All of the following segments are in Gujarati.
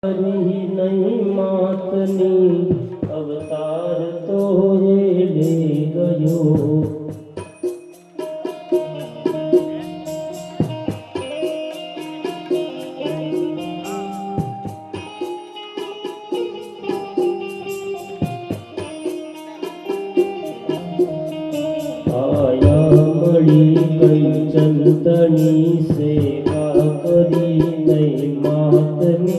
हरी नहीं मातनी अवतार तो ये ले गयो। आया मળી गई चंदनी सेवा करी नहीं मातनी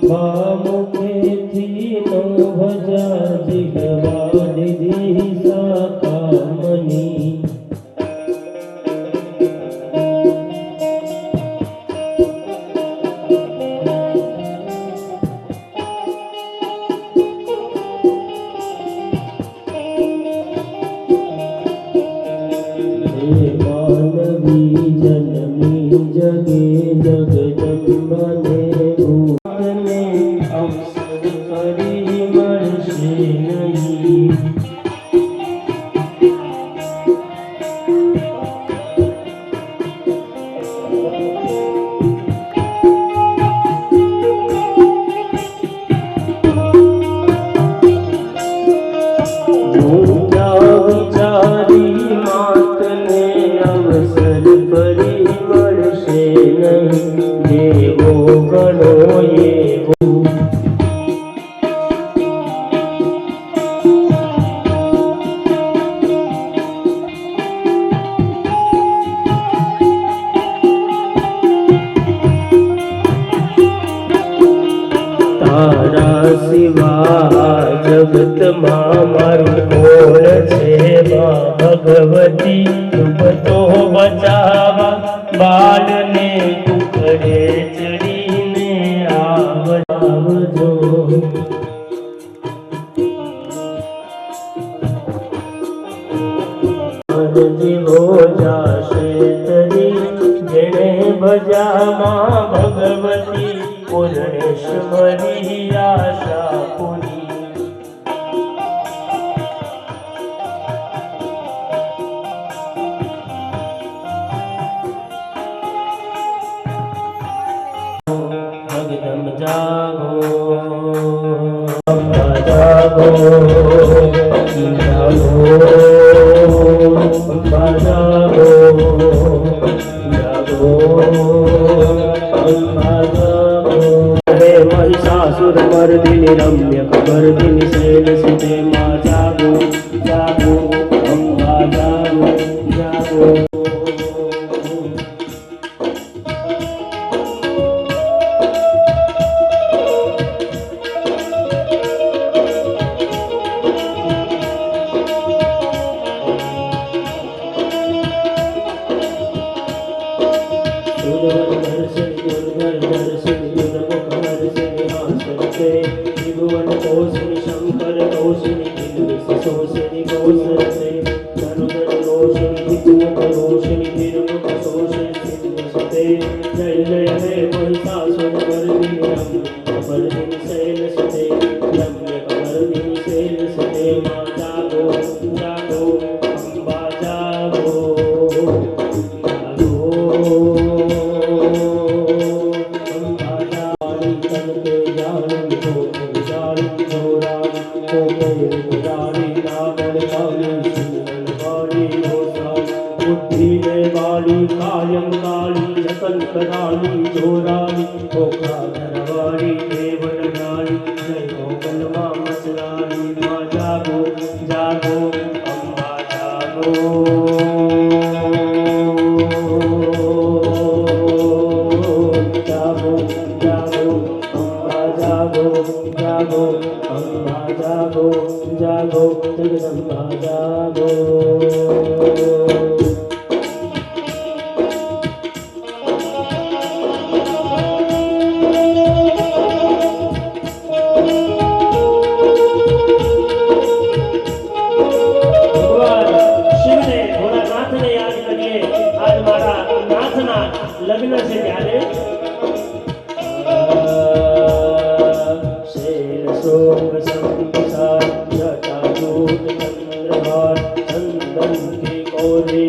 અંબા મુખેથી નો ભજા જીગવા દીધી સાકામની। मानवी जन्मी जगे जगदम्बने भूतने अवसर करी मरशे नहीं। विचारी मातने अवसर करी मरशे नहीं। देवो गणो ये तारा सिवा जगत मां मारू कोण छे मां भगवती। तुम तो बचावा बाल ने कुकड़े चढ़ीने आवजो। जीवो जाशे तरी जेणे भजा मां भगवती। पूर्णेश्वरी आशा पूरी भगदम जागो अम्बा जागो जागो अम्बा जागो जागो अम्बा जागो। महिषासुर मर्दिनी रम्यक मर्दिनी शैलसुते मां जागो जागो अम्बा जागो जागो। त्रिभुवन कौशली शंकर कौशली शोषणी कौशले धनुधन रोशनी विद्युत रोशनी निर्मुख शोषते। जय जय हे महिषासुर मर्दिनी शैलसुते रम्यक मर्दिनी शैलसुते मां जागो जागो अम्बा जागो जागो अम्बा जागो। तनके जानी बुद्धि में वाली कायम काली जतन कराली जोराली खोखा धरवाली देवन गाली। जय गोकल मां मचलाली मां जागो जागो अम्बा जागो जागो जागो अम्बा जागो जागो अम्बा जागो जागो जगदम्बा जागो। लग्न से प्यारे शेर सोम संसार जटा दूत चंद्रभार चंदन की कौरी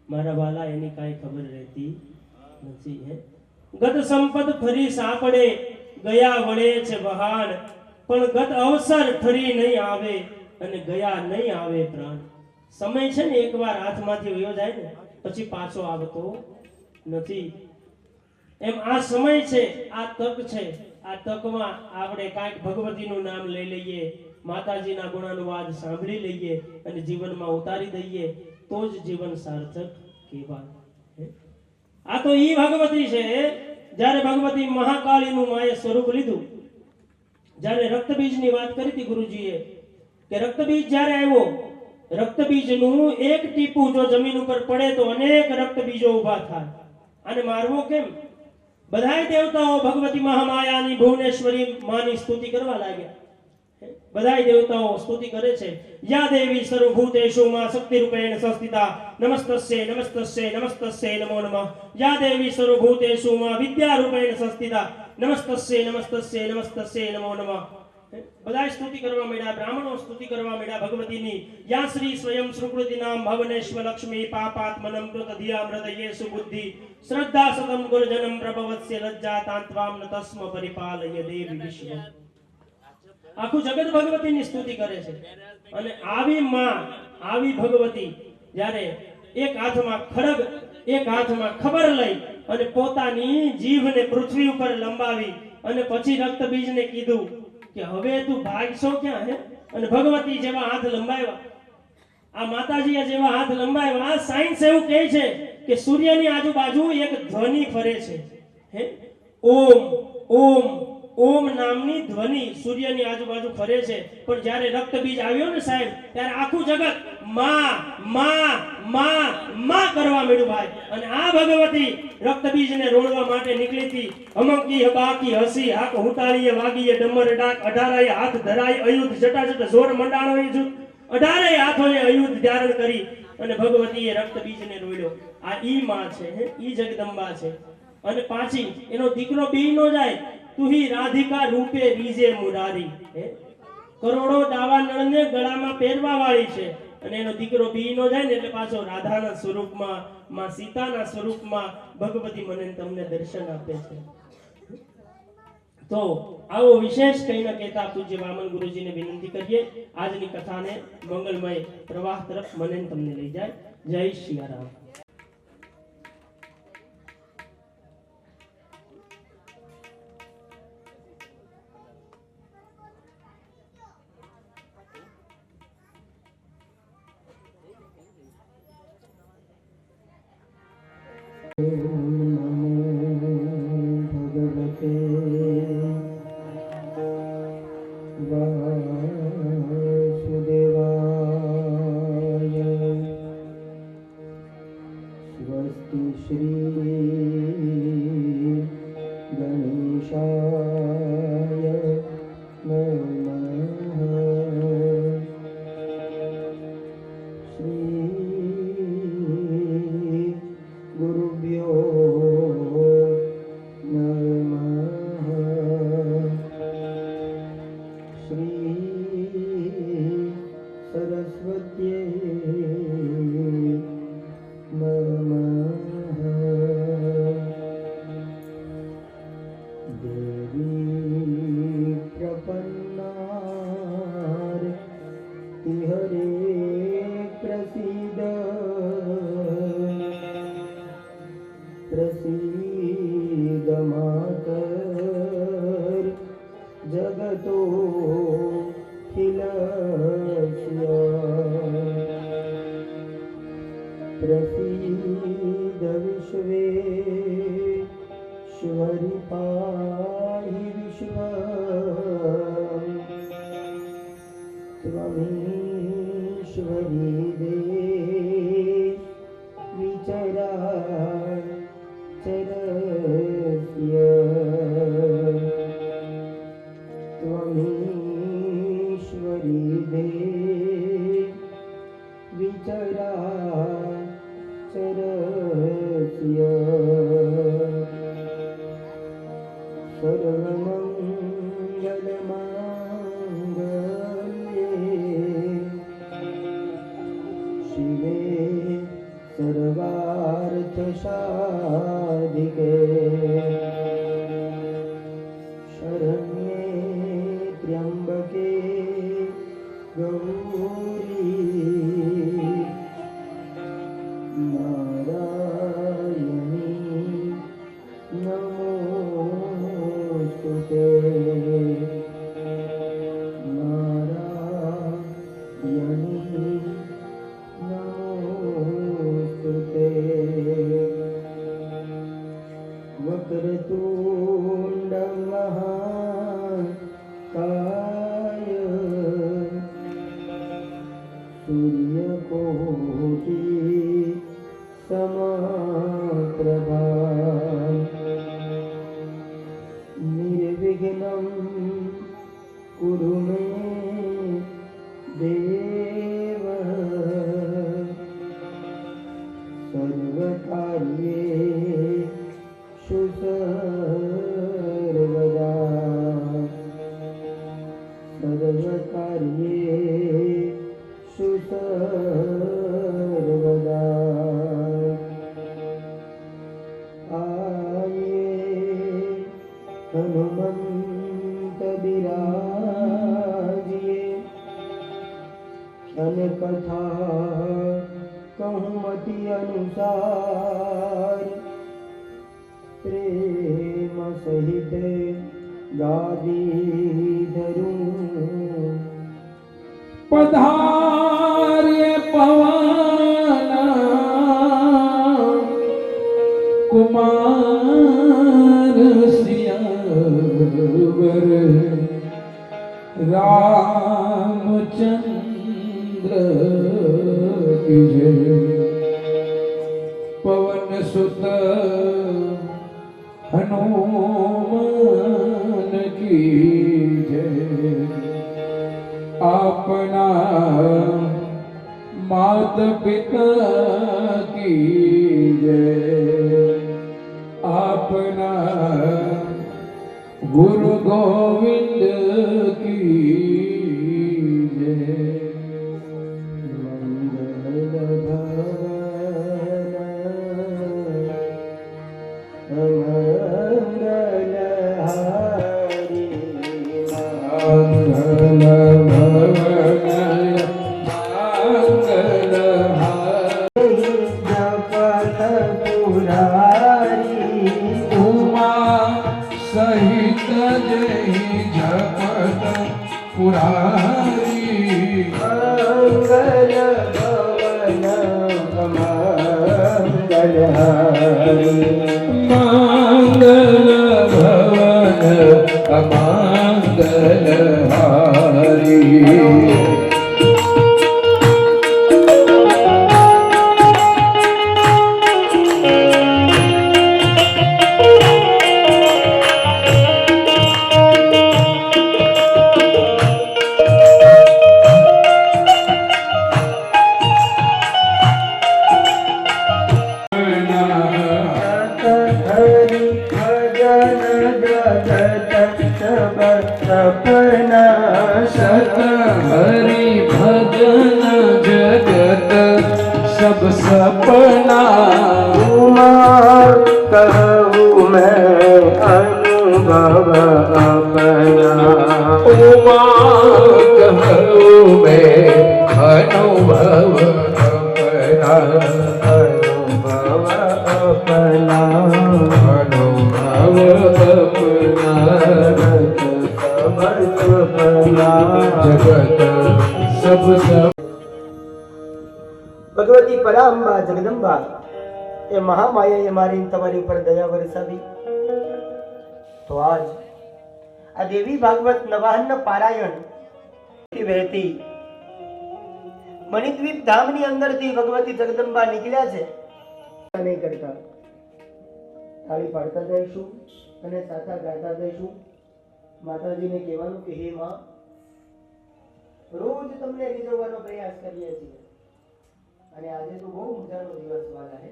મારા વાલા એની કાંઈ ખબર રહેતી નથી હે ગત સંપત ફરી સાંપડે ગયા વળે છે વહાણ પણ ગત અવસર ફરી નહીં આવે અને ગયા નહીં આવે પ્રાણ સમય છે ને એકવાર હાથમાંથી વયો જાય ને પછી પાછો આવતો નથી એમ આ સમય છે આ તક છે આ તકમાં આપણે કાંઈક ભગવતીનું નામ લઈ લઈએ માતાજીના ગુણાનુવાદ સાંભળી લઈએ અને જીવનમાં ઉતારી દઈએ તો જ જીવન સાર્થક કહેવાય આ તો ઈ ભગવતી છે જ્યારે ભગવતી મહાકાળીનું માએ સ્વરૂપ લીધું જ્યારે રક્તબીજની વાત કરી હતી ગુરુજીએ કે રક્તબીજ જ્યારે આવ્યો રક્તબીજનું એક ટીપું જો જમીન ઉપર પડે તો અનેક રક્તબીજો ઊભા થાય અને મારવો કેમ બધાય દેવતાઓ ભગવતી મહામાયાની ભુવનેશ્વરી માની સ્તુતિ કરવા લાગ્યા બધાય દેવતાઓ સ્તુતિ કરે છે યા દેવી સર્વભૂતેષુ માં શક્તિ રૂપેણ સંસ્થિતા નમસ્તસ્યે નમસ્તસ્યે નમસ્તસ્યે નમો નમઃ યા દેવી સર્વભૂતેષુ માં વિદ્યા રૂપેણ સંસ્થિતા નમસ્તસ્યે નમસ્તસ્યે નમસ્તસ્યે નમો નમઃ બધાય સ્તુતિ કરવા માંડ્યા બ્રાહ્મણો સ્તુતિ કરવા માંડ્યા ભગવતીની યા શ્રી સ્વયં સુકૃતિ નામ ભવનેશ્વ લક્ષ્મી પાપાત્મનમ કૃત ધિયામૃત યેસુ બુદ્ધિ શ્રદ્ધા સતમ ગુરુજનમ પ્રભવત્સ્ય લજ્જા તાંત્વામ ન તસ્મ પરિપાલય દેવી વિશ્વ આખું જગત ભગવતીની સ્તુતિ કરે છે અને આવી માં આવી ભગવતી જ્યારે એક હાથમાં ખડગ એક હાથમાં ખબર લઈ અને પોતાની જીભને પૃથ્વી ઉપર લંબાવી અને પછી રક્તબીજને કીધું કે હવે તું ભાગશો ક્યાં હે અને ભગવતી જેવા હાથ લંબાવ્યા આ માતાજીએ જેવા હાથ લંબાવ્યા આ સાયન્સ એવું કહે છે કે સૂર્યની આજુબાજુ એક ધ્વનિ ફરે છે હે ઓમ ઓમ ઓમ નામની ધ્વનિ સૂર્યની આજુબાજુ ફરે છે પણ જ્યારે રક્તબીજ આવ્યો ને સાહેબ ત્યારે આખું જગત માં માં માં માં કરવા માંડ્યું ભાઈ અને આ ભગવતી રક્તબીજને રોળવા માટે નીકળી હતી હમકી હબાકી હસી હાક હુતાળીએ વાગીએ ડમર ડાક 18 હાથ ધરાય અયુધ જટાજટ જોર મંડાણો એ જુત 18 હાથોએ અયુધ ધારણ કરી અને ભગવતીએ રક્તબીજને રોળ્યો આ ઈ માં છે હે ઈ જગદંબા છે અને પાછી એનો દીકરો બી નો જાય તુહી રાધિકા રૂપે રીજે મુરારી હે કરોડો દાવા નળને ગળામાં પહેરવા વાળી છે અને એનો દીકરો બી નો જાય ને એટલે પાછો રાધાના સ્વરૂપમાં માં સીતાના સ્વરૂપમાં ભગવતી મને તમને દર્શન આપે છે તો આવો વિશેષ કઈ ન કહેતા પૂજ્ય વામન ગુરુજીને વિનંતી કરીએ આજની કથાને મંગલમય પ્રવાહ તરફ મને તમને લઈ જાય જય શ્રી રામ जगतो खिलस्य प्रसीद विश्वेश्वरि पाहि विश्वम् त्वमीश्वरी देश विचराचरस्य त्वमीश्वरी देश विचराचरस्य सर्वमङ्गलमाङ्गल्ये सर्वार्थ साधिके शरण्ये त्र्यंबके गौरी नारायणी नमोस्तुते नारायणी नमोस्तुते वक्रतुंड महाकाय सूर्यकोटि समप्रभा निर्विघ्नं कुरु मे देव सर्वकार्येषु सर्वदा सर्वकार्येषु सर्वदा आये हनुमंत बिराजिए कथा कहमति अनुसार प्रेम सहित गादी धरूं पधार्य पवन कुमार सियावर रामचंद्र की जय। पवन सुत हनुमान की जय। अपना मात पिता की जय। अपना गुरु गोविंद की जय। सहित जय जपत पुरारी मंगल भवन मंगलहारी मंगल भवन अमंगलहारी। सपना सत हरि भजन जगत सब सपना। उमा कहूँ मैं अनुभव अपना उमा कहूँ मैं अनुभव अपना। अनुभव अपना अनुभव अपना जगत सब सब। ભગવતી પરાંબા જગદંબા એ મહામાયાએ મારીને તમારી ઉપર દયા વરસાવી તો આજ આ દેવી ભાગવત નવાહન પારાયણ વહેતી મણિદ્વીપ ધામની અંદરથી ભગવતી જગદંબા નીકળ્યા છે નહીં કરતા તાળી પાડતા જઈશું અને સાચા ગાતા જઈશું। માતાજીને કહેવાનું કે હે માં રોજ તમને રીઝવવાનો પ્રયાસ કરીએ છીએ અને આજે તો બહુ મજાનો દિવસ વાલા છે।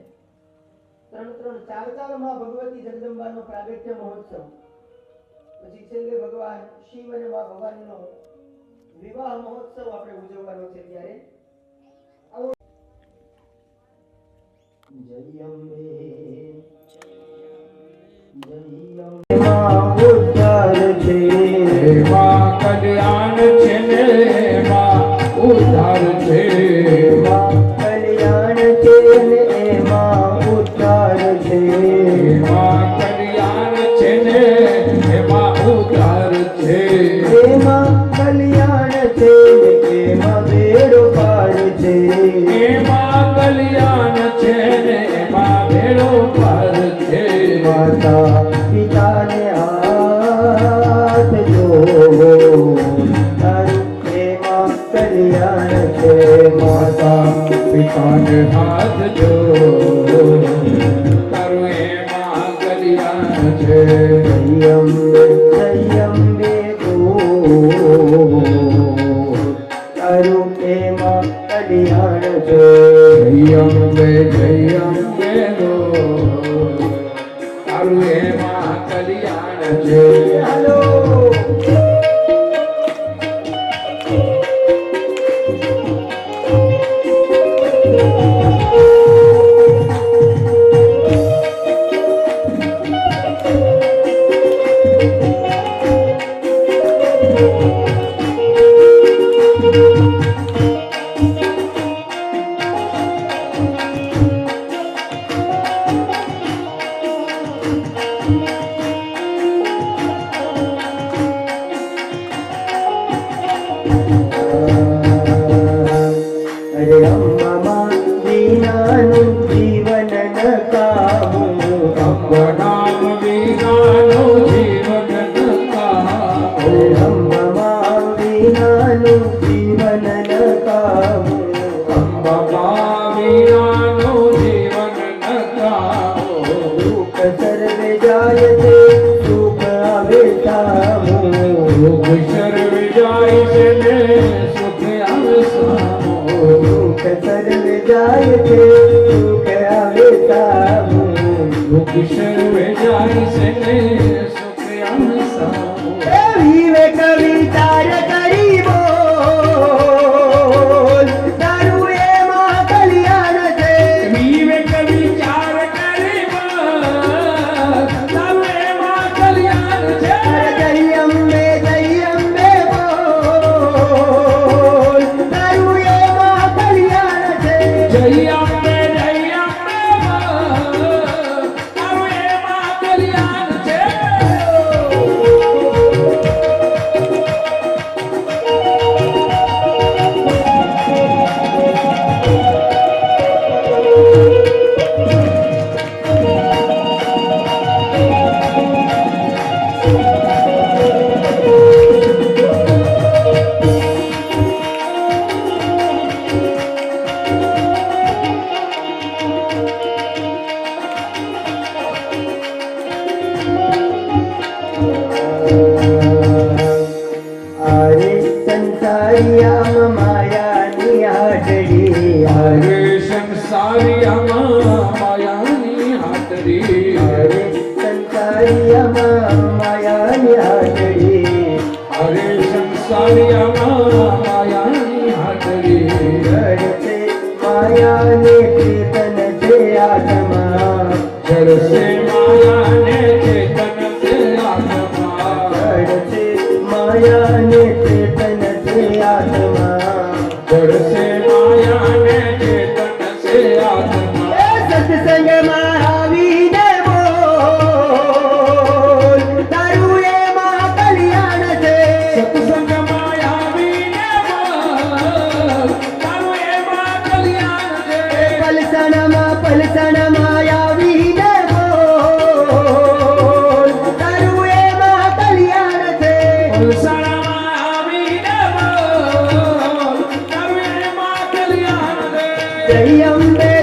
3-4 માં ભગવતી જગદંબાનો પ્રાગટ્ય મહોત્સવ પછી છેલ્લે ભગવાન શિવ અને મા ભવાનીનો વિવાહ મહોત્સવ આપણે ઉજવવાનો છે। ત્યારે જય અંબે જય અંબે માં ઉદ્ધાર છે એમાં કલ્યાણ છે ને એમાં ઉદ્ધાર છે માં કલ્યાણ છે ને એમાં ઉદ્ધાર છે એમાં કલ્યાણ છે ને એમાં ઉદ્ધાર છે એમાં કલ્યાણ છે ને એમાં બેડો પાર છે એમાં કલ્યાણ છે ને એમાં ભેળો પાર છે માતા પિતાને હાથ જોવો તારું એમાં કલ્યાણ છે માતા પિતાને હાથ જો તારું એમાં કલ્યાણ છે જય અંબે તારું એમાં કલ્યાણ છે જય અંબે ગો તારું એમાં કલ્યાણ છે હાલો અરે અમ્મા વિનાનું જીવન નકામું નામ વિનાનું જીવન નકામું. અરે અમ્મા વિનાનું જીવન નકામું અંબા વિનાનું જીવન નકામું. દુઃખ સર્વે જાય છે સુખ આવે સામું દુઃખ સર્વે જાય છે ને સુખ આવે સામું. દુઃખ સર્વે જાય છે સુખ આવે સામું દુઃખ સર્વે જાય છે ને સુખ આવે સામું. વિવેક વિચાર કરી બોલ તારું એમાં કલ્યાણ છે વિવેક વિચાર કરી બોલ, તારું એમાં કલ્યાણ છે. જય અંબે બોલ તારું એમાં કલ્યાણ છે જય અંબે બોલ, તારું એમાં કલ્યાણ છે. અરે સંસારિયામાં માયાની હાજરી હરે સંસારિયામાં માયાની હાથરી. અરે સંસારિયામાં માયાની હાજરી હરે સંસારિયામાં માયાની હાથરી. જડશે માયાને ચેતન છે આત્મા જડશે માયાને ચેતન છે આત્મા. જડશે માયાને ચેતન છે આત્મા જડશે માયાને ચેતન છે આત્મા. એ સત્સંગમાં આવીને બોલ તારું એમાં કલ્યાણ છે સત્સંગમાં આવીને બોલ, તારું એમાં કલ્યાણ છે. પલસણમાં આવીને બોલ તારું એમાં કલ્યાણ છે પલસાણામાં આવીને બોલ, તારું એમાં કલ્યાણ છે. જય અંબે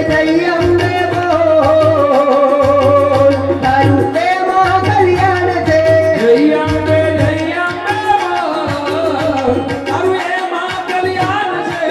બોલ તારું એમાં કલ્યાણ છે જય અંબે બોલ, તારું એમાં કલ્યાણ છે.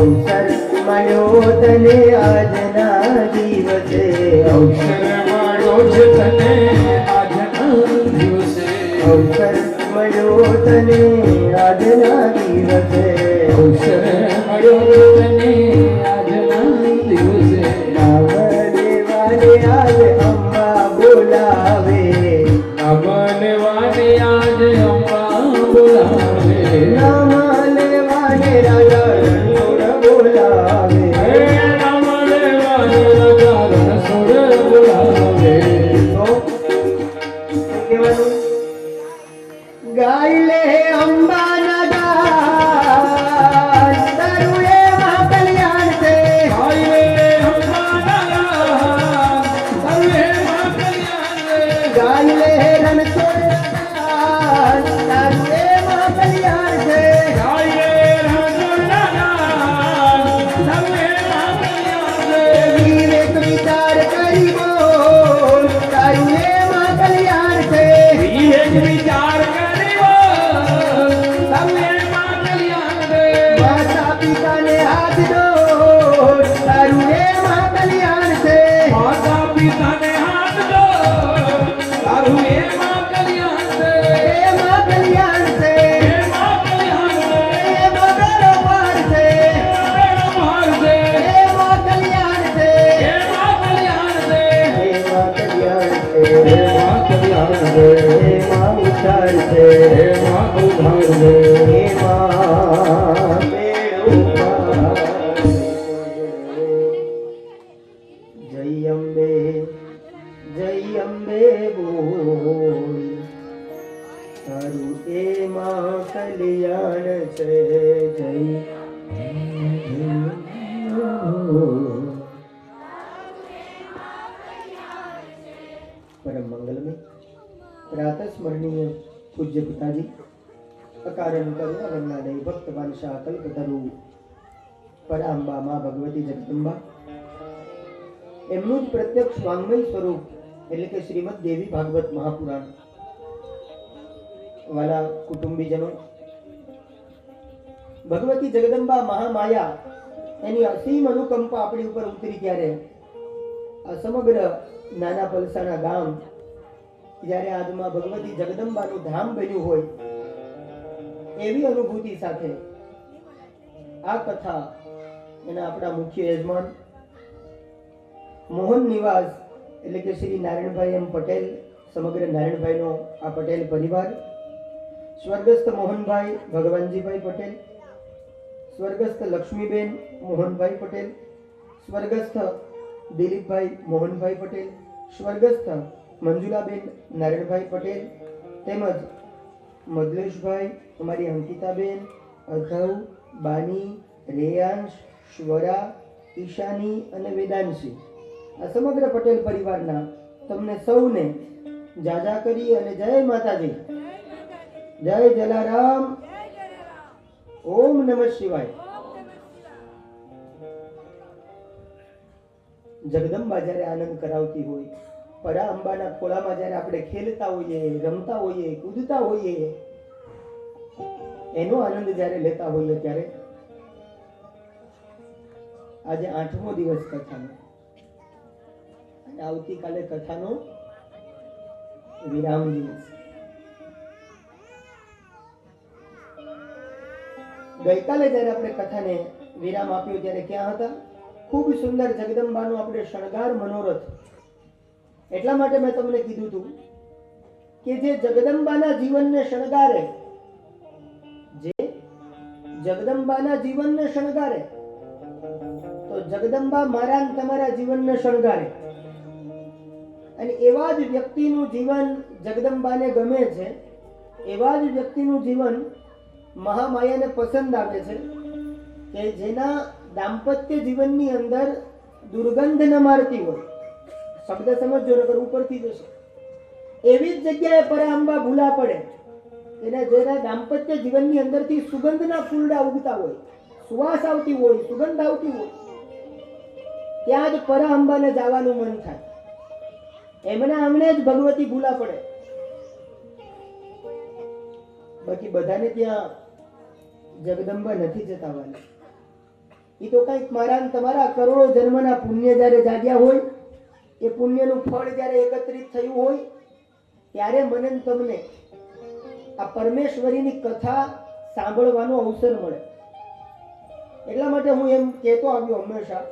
અવસર મળ્યો તને આજના દિવસે અવસર મળ્યો છે તને આજના દિવસે અવસર મળ્યો તને આજના દિવસે અવસર મળ્યો તને આજના દિવસે નામ લેવાને આજે અંબા બોલાવે નામ લેવાને આજે અંબા બોલાવે નામ લેવાને રાજા રણછોડ બોલાવે હે નામ લેવાને રાજા રણછોડ બોલાવે તો શું કહેવાનું? ગાય લે અંબાના ગાન તારું એ મહાકલ્યાણ છે ગાય રે અંબાના સર્વે માં કલ્યાણ રે ગાય લે રણછોડ ગાન તારું એ મહાકલ્યાણ છે ગાય રે રણછોડના સર્વે માં કલ્યાણ રે વિવેક વિચાર કરી બોલ તારું એ મહાકલ્યાણ છે વિવેક વિચાર કર્યો સર્વે માં કલ્યાણ રે માતા પિતાને હાથ જોડ તારું એ મહાકલ્યાણ છે માતા પિતાને હાથ જોડ તારું એ માં કલ્યાણ રે એ મહાકલ્યાણ છે એ માં કલ્યાણ રે એ મગરો પાર છે મેળો માર દે એ મહાકલ્યાણ છે એ માં કલ્યાણ રે એ મહાકલ્યાણ એ છે માં કલ્યાણ રે એ મહા ઉદ્ધાર છે એ માં ઉદ્ધાર રે એ મહા મેળો પાર. જય અંબે બોલ તારું એ મહા કલ્યાણ છે જય परम मंगल में प्रातः स्मरणीय पूज्य पिताजी अकारण करुणा वंदनादय भक्त वांछा कल्पतरु परांबा मां भगवती जगदंबा એમનું જ પ્રત્યક્ષ વાંગ્મય સ્વરૂપ એટલે કે શ્રીમદ દેવી ભાગવત મહાપુરાણ. વાલા કુટુંબીજનો, ભગવતી જગદંબા મહામાયા એની અસીમ અનુકંપા આપણી ઉપર ઉતરી ત્યારે આ સમગ્ર નાના પલસાના ગામ જ્યારે આજમાં ભગવતી જગદંબાનું ધામ બન્યું હોય એવી અનુભૂતિ સાથે આ કથા એના આપણા મુખ્ય યજમાન મોહન નિવાસ એટલે કે શ્રી નારાયણભાઈ એમ પટેલ, સમગ્ર નારાયણભાઈનો આ પટેલ પરિવાર, સ્વર્ગસ્થ મોહનભાઈ ભગવાનજીભાઈ પટેલ, સ્વર્ગસ્થ લક્ષ્મીબેન મોહનભાઈ પટેલ, સ્વર્ગસ્થ દિલીપભાઈ મોહનભાઈ પટેલ, સ્વર્ગસ્થ મંજુલાબેન નારાયણભાઈ પટેલ, તેમજ મદલેશભાઈ, અમારી અંકિતાબેન, અધવ, બાની, રેયાંશ, શ્વરા, ઈશાની અને વેદાંશી, આ સમગ્ર પટેલ પરિવારના તમને સૌને જાજા કરી અને જય માતાજી, જય જલારામ, ઓમ નમઃ શિવાય. જગદંબા જ્યારે આનંદ કરાવતી હોય, પરા અંબાના ખોળામાં જ્યારે આપણે ખેલતા હોઈએ, રમતા હોઈએ, કૂદતા હોઈએ, એનો આનંદ જ્યારે લેતા હોઈએ ત્યારે આજે 8મો દિવસ કથાનો અને આવતીકાલે કથાનો વિરામ દિવસ. ગઈકાલે જ્યારે આપણે કથાને વિરામ આપ્યો ત્યારે ક્યાં હતા? ખૂબ સુંદર જગદંબાનો આપણે શણગાર મનોરથ. એટલા માટે મેં તમને કીધું હતું કે જે જગદંબાના જીવનને શણગારે, જે જગદંબાના જીવનને શણગારે, તો જગદંબા મારા ને તમારા જીવનને શણગારે. અને એવા જ વ્યક્તિનું જીવન જગદંબાને ગમે છે, એવા જ વ્યક્તિનું જીવન મહામાયાને પસંદ આવે છે કે જેના દાંપત્ય જીવનની અંદર દુર્ગંધ ન મારતી હોય. શબ્દ સમજો નકર ઉપરથી જશે. એવી જ જગ્યાએ પરાંબા ભૂલા પડે એને જેના દાંપત્ય જીવનની અંદરથી સુગંધના ફૂલડા ઉગતા હોય, સુવાસ આવતી હોય, સુગંધ આવતી હોય, ત્યાં જ પરાંબાને જવાનું મન થાય. એમના આમણે જ ભગવતી ભૂલા પડે. બાકી બધાને ત્યાં જગદંબા નથી જતાવાની. એ તો કંઈક મારા ને તમારા કરોડો જન્મના પુણ્ય જ્યારે જાગ્યા હોય, એ પુણ્યનું ફળ જ્યારે એકત્રિત થયું હોય, ત્યારે મને ને તમને આ પરમેશ્વરીની કથા સાંભળવાનો અવસર મળે. એટલા માટે હું એમ કહેતો આવ્યો હંમેશા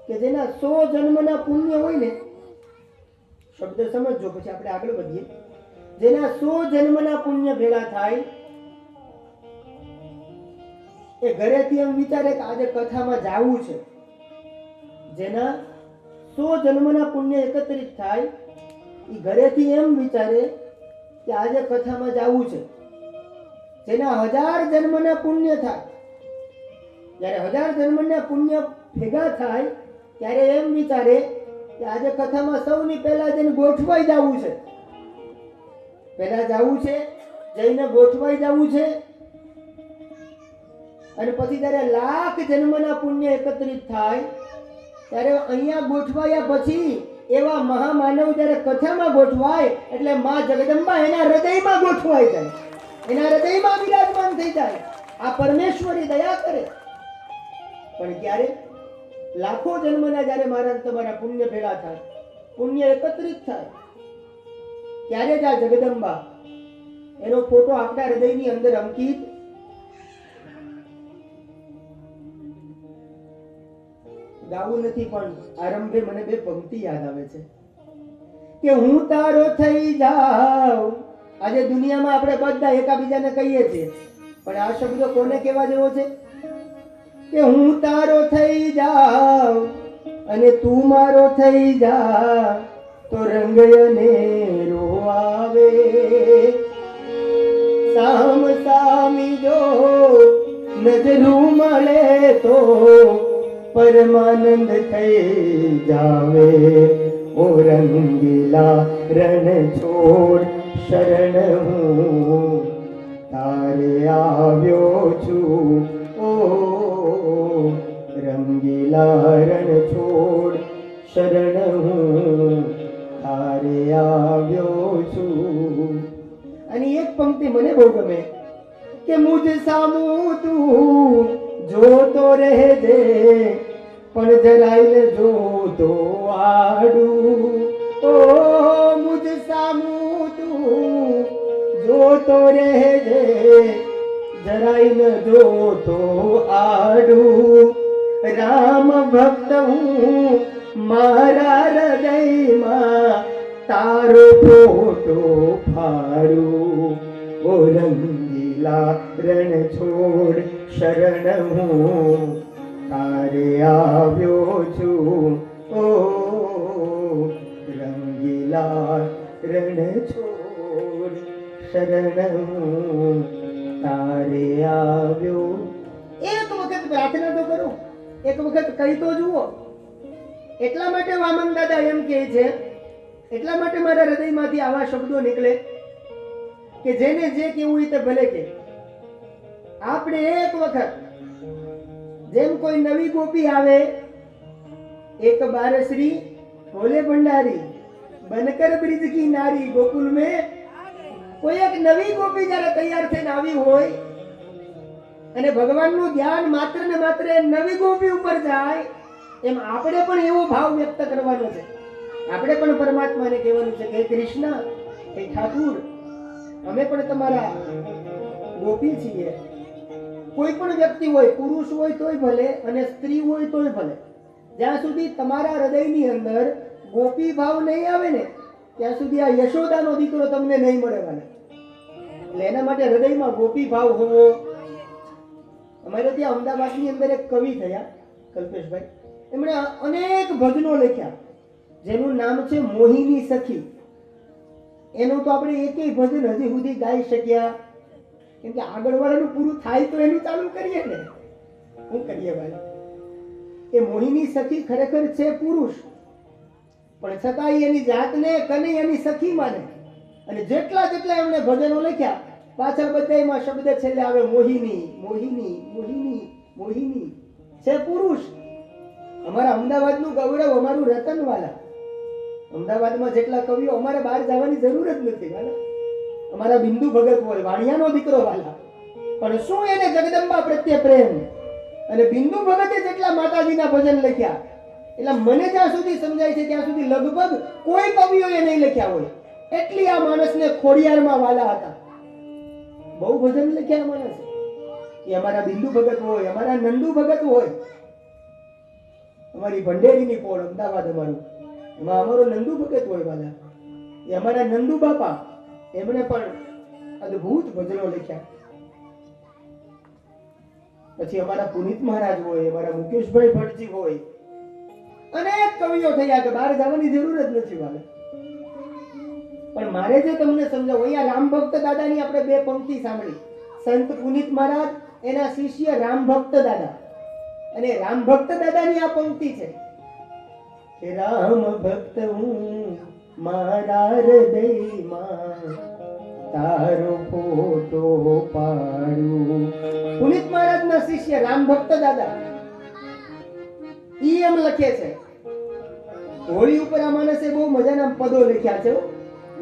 કે જેના 100 જન્મના પુણ્ય હોય ને, શબ્દ સમજજો પછી આપણે આગળ વધીએ. જેના 100 જન્મના પુણ્ય ભેગા થાય, એ ઘરેથી એમ વિચારે કે આજે કથામાં જાવું છે. જેના 100 જન્મના પુણ્ય એકત્રિત થાય, એ ઘરેથી એમ વિચારે કે આજે કથામાં જાવું છે. જેના 1000 જન્મના પુણ્ય થાય, જ્યારે 1000 જન્મના પુણ્ય ભેગા થાય ત્યારે એમ વિચારે કે આજે કથામાં સૌની પહેલા જઈને ગોઠવાઈ જવું છે. પહેલા જવું છે, જઈને ગોઠવાઈ જવું છે. અને પછી જ્યારે 1,00,000 જન્મના પુણ્ય એકત્રિત થાય ત્યારે અહીંયા ગોઠવાયા પછી એવા મહામાનવ જ્યારે કથામાં ગોઠવાય એટલે માં જગદંબા એના હૃદયમાં ગોઠવાઈ જાય, એના હૃદયમાં વિરાજમાન થઈ જાય. આ પરમેશ્વરી દયા કરે. પણ ક્યારે? લાખો જન્મના જ્યારે મારા તમારા પુણ્ય ભેગા થાય, પુણ્ય એકત્રિત થાય, ત્યારે જ આ જગદંબા એનો ફોટો આપણા હૃદયની અંદર અંકિત ગાવું નથી, પણ આરંભે મને 2 પંક્તિ યાદ આવે છે કે હું તારો થઈ જાઉં. આજે દુનિયામાં આપણે બધા એકાબીજાને કહીએ છીએ, પણ આ શબ્દો કોને કહેવા જેવો છે? કે હું તારો થઈ જાઉં અને તું મારો થઈ જા તો રંગ અનેરો આવે. સામ સામી જો નજરું મળે તો પરમાનંદ થઈ જાવે. ઓ રંગીલા રણ છોડ શરણ હું તારે આવ્યો છું. ઓ રંગીલા રણ છોડ શરણ હું તારે આવ્યો છું. અને એક પંક્તિ મને બહુ ગમે કે મુજ સામું તું જોતો રહેજે પણ જરાઈને જોતો આડું. ઓ મુજ સામું તું જોતો રહેજે જરાઈને જોતો આડું. રામ ભક્ત હું મારા હૃદયમાં તારો ફોટો ફાડું. ઓ રંગીલા રણ છોડ શરણ હું તારે આવ્યો છું. ઓ રંગીલા રણ છોડ શરણ હું તારે આવ્યો. એક વખત પ્રાર્થના તો કરો, એક વખત કહી તો જુઓ. એટલા માટે વામન દાદા એમ કહે છે, એટલા માટે મારા હૃદયમાંથી આવા શબ્દો નીકળે કે જેને જે કેવું તે ભલે કે. આપણે એક વખત જેમ કોઈ નવી ગોપી આવે, એક બારશ્રી ભોલે ભંડારી બનકર બ્રિજ કી નારી. ગોકુલ में કોઈ એક નવી ગોપી જ્યારે તૈયાર થઈને આવી હોય અને ભગવાનનું ધ્યાન માત્ર ને માત્ર નવી ગોપી ઉપર જાય, એમ આપણે પણ એવો ભાવ વ્યક્ત કરવાનો છે. આપણે પણ પરમાત્માને કહેવાનું છે કે કૃષ્ણ, હે ઠાકુર, અમે પણ તમારા ગોપી છીએ. કોઈ પણ વ્યક્તિ હોય, પુરુષ હોય તોય ભલે અને સ્ત્રી હોય તોય ભલે, જ્યાં સુધી તમારા હૃદયની અંદર ગોપી ભાવ નહીં આવે ને ત્યાં સુધી આ યશોદાનો દીકરો તમને નહીં મળે. એટલે એના માટે હૃદયમાં ગોપી ભાવ હોવો. અમારે ત્યાં અમદાવાદની અંદર એક કવિ થયા, કલ્પેશભાઈ, એમણે અનેક ભજનો લખ્યા જેનું નામ છે મોહિની સખી. એનું તો આપણે એકેય ભજન હજી સુધી ગાઈ શક્યા, કેમ કે આગળ વાળાનું પૂરું થાય તો એનું ચાલુ કરીએ ને. શું કરીએ ભાઈ? એ મોહિની સખી ખરેખર છે પુરુષ, પણ છતાંય એની જાતને કને એની સખી માને. અને જેટલા જેટલા એમણે ભજનો લખ્યા, પાછળ બધાયમાં શબ્દ છેલ્લે આવે મોહિની, મોહિની, મોહિની, મોહિની. છે પુરુષ. અમારા અમદાવાદનું ગૌરવ, અમારું રતનવાલા. અમદાવાદમાં જેટલા કવિઓ, અમારે બહાર જવાની જરૂર જ નથી વાલા. અમારા બિંદુ ભગત હોય, વાણિયાનો દીકરો વાલા, પણ શું એને જગદંબા પ્રત્યે પ્રેમ. અને બિંદુ ભગતે જેટલા માતાજીના ભજન લખ્યા એટલે મને જ્યાં સુધી સમજાય છે ત્યાં સુધી લગભગ કોઈ કવિઓએ નહીં લખ્યા હોય એટલી આ માણસને ખોડિયારમાં વાલા હતા. બહુ ભજન લખ્યા માણસે. એ અમારા બિંદુ ભગત હોય, અમારા નંદુ ભગત હોય, અમારી ભંડેરીની પોળ અમદાવાદ અમારું, એમાં અમારો નંદુ ભગત હોય વાલા. એ અમારા નંદુ બાપા, એમણે પણ અદ્ભુત ભજનો લખ્યા. પછી અમારા પુનિત મહારાજ હોય, અમારા મુકેશભાઈ ભટ્ટજી હોય, અનેક કવિઓ થયા કે બહાર જવાની જરૂર જ નથી વાલે. પણ મારે જે તમને સમજાવું, અહીંયા રામ ભક્ત દાદાની આપણે બે પંક્તિ સાંભળી. સંત પુનિત મહારાજ, એના શિષ્ય રામ ભક્ત દાદા, અને રામ ભક્ત દાદાની આ પંક્તિ છે કે રામ ભક્ત હું મારા હૃદયમાં તારો ફોટો પાડું. પુનિત મહારાજના શિષ્ય રામ ભક્ત દાદા ઈ એમ લખે છે. હોળી ઉપર આ માણસે બહુ મજાના પદો લખ્યા છે.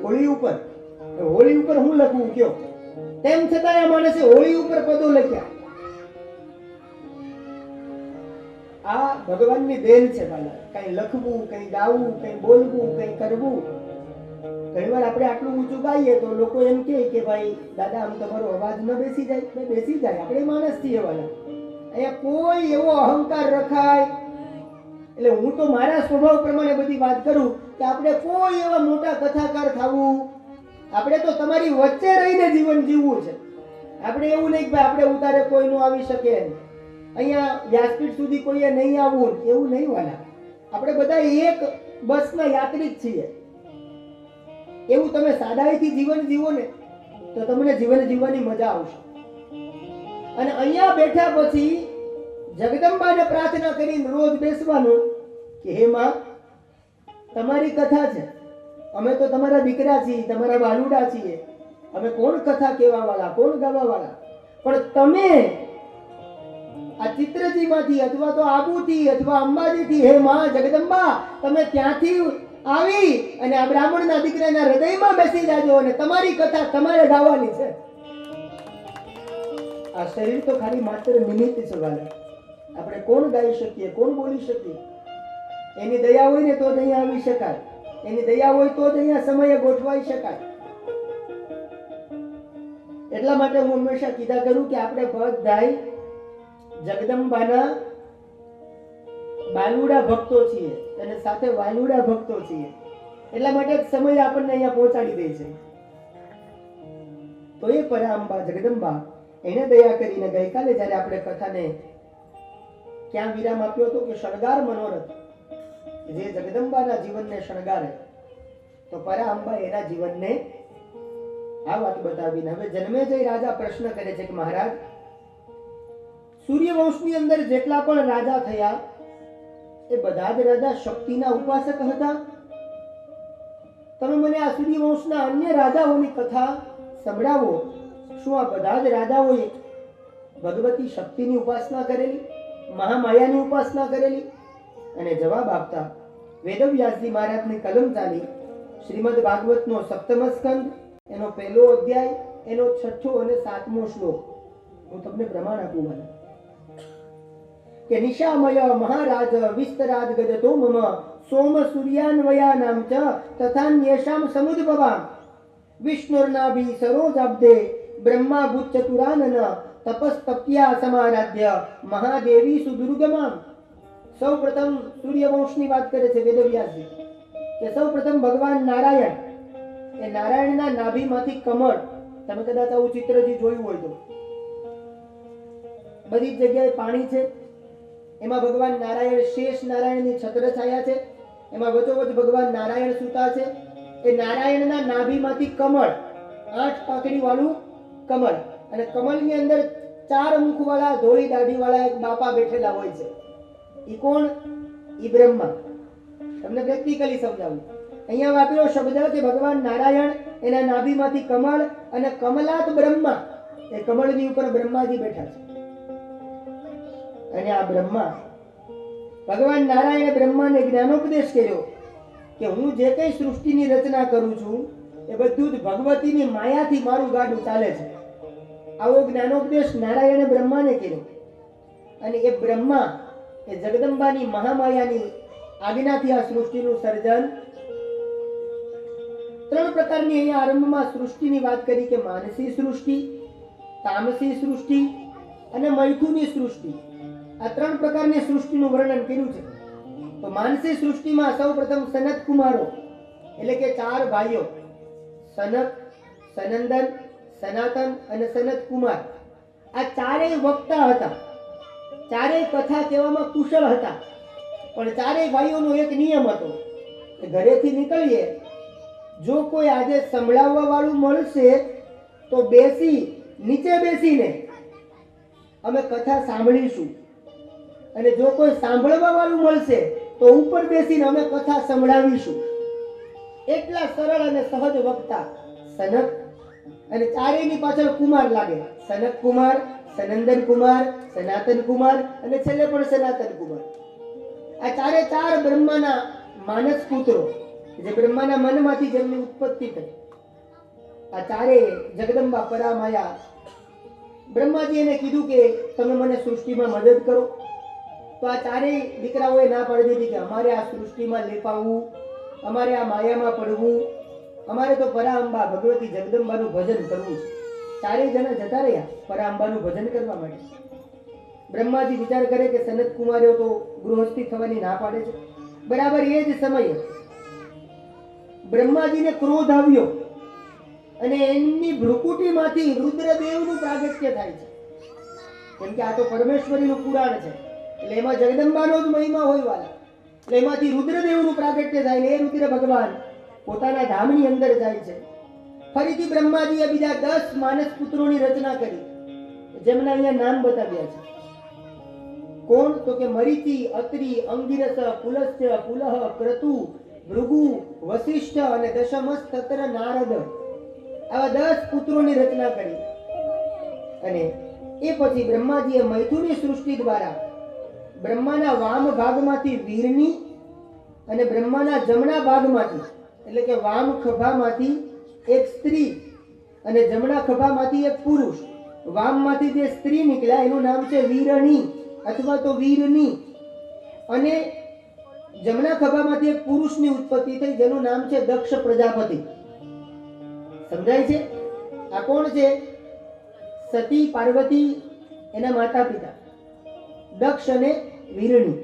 હોળી ઉપર હું લખું કયો, તેમ છતાં આ માણસે હોળી ઉપર પદો લખ્યા. આ ભગવાનની દેન છે બાલા. કઈ લખવું, કઈ ગાવું, કઈ બોલવું, કઈ કરવું. ઘણી વાર આપણે આટલું ઊંચું ગાઈએ તો લોકો એમ કહે કે ભાઈ દાદા આમ તમારો અવાજ ન બેસી જાય. બેસી જાય, આપણે માણસ છીએ વાલા. અહીંયા કોઈ એવો અહંકાર રખાય, એટલે હું તો મારા સ્વભાવ પ્રમાણે બધી વાત કરું કે આપણે કોઈ એવા મોટા કથાકાર થવું, આપણે તો તમારી વચ્ચે રહીને જીવન જીવવું છે. આપણે એવું નહીં કે આપણે ઉતારે કોઈ નો આવી શકે, અહીંયા વ્યાસપીઠ સુધી કોઈએ નહીં આવવું, એવું નહીં વાલા. આપણે બધા એક બસના યાત્રી જ છીએ. એવું તમે સાદાઈથી જીવન જીવો ને તો તમને જીવન જીવવાની મજા આવશે. અને અહીંયા બેઠા પછી જગદંબાને પ્રાર્થના કરીને રોજ બેસવાનું કે હે માં, તમારી કથા છે, અમે તો તમારા દીકરા છીએ, તમારા બાલુડા છીએ, અમે કોણ કથા કહેવા વાળા, કોણ ગાવા વાળા, પણ તમે આ ચિત્રજીમાંથી અથવા તો આબુથી અથવા અંબાજીથી હે માં જગદંબા, તમે ત્યાંથી આવી અને આ બ્રાહ્મણના દીકરાના હૃદયમાં બેસી જાજો અને તમારી કથા તમારે ગાવાની છે. આ શરીર તો ખાલી માત્ર નિમિત્ત છે વાલા. આપણે કોણ ગાઈ શકીએ, કોણ બોલી શકીએ? એની દયા હોય ને તો જ અહીંયા આવી શકાય. એની દયા હોય તો જ અહીંયા સમયે ગોઠવાઈ શકાય. એટલા માટે હું હંમેશા કીધા કરું કે આપણે બધાય જગદંબાના બાલુડા ભક્તો છીએ અને સાથે વાલુડા ભક્તો છીએ. એટલા માટે સમય આપણને અહીંયા પહોંચાડી દે છે. તો એ પરાંબા જગદંબા એને દયા કરીને ગઈકાલે જ્યારે આપણે કથાને ક્યાં વિરામ આપ્યો હતો કે શણગાર મનોરથ, જે જગદંબાના જીવનને શણગારે, તો પરાંબા એના જીવનને આ વાત બતાવીને હવે જન્મેજય રાજા પ્રશ્ન કરે છે કે મહારાજ, સૂર્યવંશની અંદર જેટલા પણ રાજા થયા એ બધા જ રાજા શક્તિના ઉપાસક હતા. તમે મને આ સૂર્યવંશના અન્ય રાજાઓની કથા સંભળાવો. શું આ બધા જ રાજાઓએ ભગવતી શક્તિની ઉપાસના કરેલી, મહામાયાની ઉપાસના કરેલી? અને જવાબ આપતા વેદવ્યાસજી મહારાજની કલમ ચાલી શ્રીમદ ભાગવતનો 7મ સ્કંદ, એનો 1લો અધ્યાય, એનો 6ઠ્ઠો અને 7મો શ્લોક. હું તમને પ્રમાણ આપું મને કે નિશામય મહારાજ વિસ્તરાદ ગદતો મમ સોમ સૂર્યાન્વયાનામ ચ તથાન્યેષામ સમુદ્ભવામ વિષ્ણુર્નાભિ સરોજાબ્દે બ્રહ્મા ભૂચતુરાનન તપસ્તપ્યા સમારાધ્ય મહાદેવી સુદુર્ગમામ. સૌપ્રથમ સૂર્યવંશની વાત કરે છે વેદવ્યાસજી કે સૌપ્રથમ ભગવાન નારાયણ, એ નારાયણના નાભીમાંથી કમળ, તમે કદાચ આવું ચિત્રજી જોયું હોય તો બધી જ જગ્યાએ પાણી છે, એમાં ભગવાન નારાયણ શેષ નારાયણની છત્રછાયા છે, એમાં વચ્ચોવચ્ચ ભગવાન નારાયણ સૂતા છે. એ નારાયણના નાભીમાંથી કમળ, 8 પાંખડી વાળું કમળ, અને કમળની અંદર 4 મુખ વાળા ધોળી દાઢી વાળા એક બાપા બેઠેલા હોય છે. ઈ કોણ? ઈ બ્રહ્મા. તમને પ્રેક્ટિકલી સમજાવું. અહીંયા વાપર્યો શબ્દ કે ભગવાન નારાયણ, એના નાભીમાંથી કમળ, અને કમલાત બ્રહ્મા, એ કમળની ઉપર બ્રહ્માજી બેઠા છે. અને આ બ્રહ્મા, ભગવાન નારાયણે બ્રહ્માને જ્ઞાનોપદેશ કર્યો કે હું જે કઈ સૃષ્ટિની રચના કરું છું એ બધું જ ભગવતીની માયાથી મારું ગાડું ચાલે છે. આવો જ્ઞાનોપદેશ નારાયણે બ્રહ્માને કર્યો. અને એ બ્રહ્મા એ જગદંબાની મહામાયાની આજ્ઞાથી આ સૃષ્ટિનું સર્જન. ત્રણ પ્રકારની અહીંયા આરંભમાં સૃષ્ટિની વાત કરી કે માનસી સૃષ્ટિ, તામસી સૃષ્ટિ અને મૈથુની સૃષ્ટિ. આ ત્રણ પ્રકારની સૃષ્ટિનું વર્ણન કર્યું છે. તો માનસી સૃષ્ટિમાં સૌપ્રથમ સનત કુમારો એટલે કે 4 ભાઈઓ સનક, સનંદન, સનાતન અને સનત કુમાર. આ ચારેય વક્તા હતા, ચારેય કથા કહેવામાં કુશળ હતા. પણ ચારેય ભાઈઓનો એક નિયમ હતો કે ઘરેથી નીકળીએ, જો કોઈ આજે સંભળાવવા વાળું મળશે તો નીચે બેસીને અમે કથા સાંભળીશું, અને જો કોઈ સાંભળવા વાળું મળશે તો ઉપર બેસીને અમે કથા સંભળાવીશું. એટલા સરળ અને સહજ વક્તા સનક, અને ચારેયની પાછળ કુમાર લાગે. સનક કુમાર, સનંદન કુમાર, સનાતન કુમાર અને છેલ્લે પણ સનાતન કુમાર. આ ચારે ચાર બ્રહ્માના માનસ પુત્રો, જે બ્રહ્માના મનમાંથી જેમની ઉત્પત્તિ થઈ. આ ચારે જગદંબા પરામાયા. બ્રહ્માજી એને કીધું કે તમે મને સૃષ્ટિમાં મદદ કરો. તો આ ચારેય દીકરાઓએ ના પાડી દીધી કે અમારે આ સૃષ્ટિમાં લેપાવવું, અમારે આ માયામાં પડવું, અમારે તો પરાંબા ભગવતી જગદંબાનું ભજન કરવું છે. ચારેય જણા જતા રહ્યા પરાંબાનું ભજન કરવા માટે. બ્રહ્માજી વિચાર કરે કે સનત કુમારીઓ તો ગૃહસ્થી થવાની ના પાડે છે. બરાબર એ જ સમયે બ્રહ્માજીને ક્રોધ આવ્યો અને એમની ભ્રુકુટીમાંથી રુદ્રદેવનું પ્રાગટ્ય થાય છે. કેમ કે આ તો પરમેશ્વરીનું પુરાણ છે, એટલે એમાં જગદંબાનો જ મહિમા હોય વાલા. એટલે એમાંથી રુદ્રદેવનું પ્રાગટ્ય થાય ને એ રુદ્ર ભગવાન પોતાના ધામની અંદર જાય છે. ફરીથી બ્રહ્માજીએ બીજા 10 માનસ પુત્રોની રચના કરી, જેમના અહીંયા નામ બતાવ્યા છે. કોણ? તો કે મરીચી, અત્રિ, અંગિરસ, પુલસ્ત્ય, પુલહ, ક્રતુ, ભૃગુ, વશિષ્ઠ અને દશમસ્તત્ર નારદ. આવા 10 પુત્રોની રચના કરી. અને એ પછી બ્રહ્માજીએ મૈથુની સૃષ્ટિ દ્વારા બ્રહ્માના વામ ભાગમાંથી વીરની અને બ્રહ્માના જમણા ભાગમાંથી એટલે કે વામ ખભામાંથી એક સ્ત્રી અને જમણા ખભામાંથી એક પુરુષ, વામમાંથી જે સ્ત્રી નીકળ્યા એનું નામ છે વીરણી અથવા તો વીરની, અને જમણા ખભામાંથી એક પુરુષની ઉત્પત્તિ થઈ જેનું નામ છે દક્ષ પ્રજાપતિ. સમજાય છે? આ કોણ છે? સતી પાર્વતી, એના માતા પિતા દક્ષ અને વીરણી.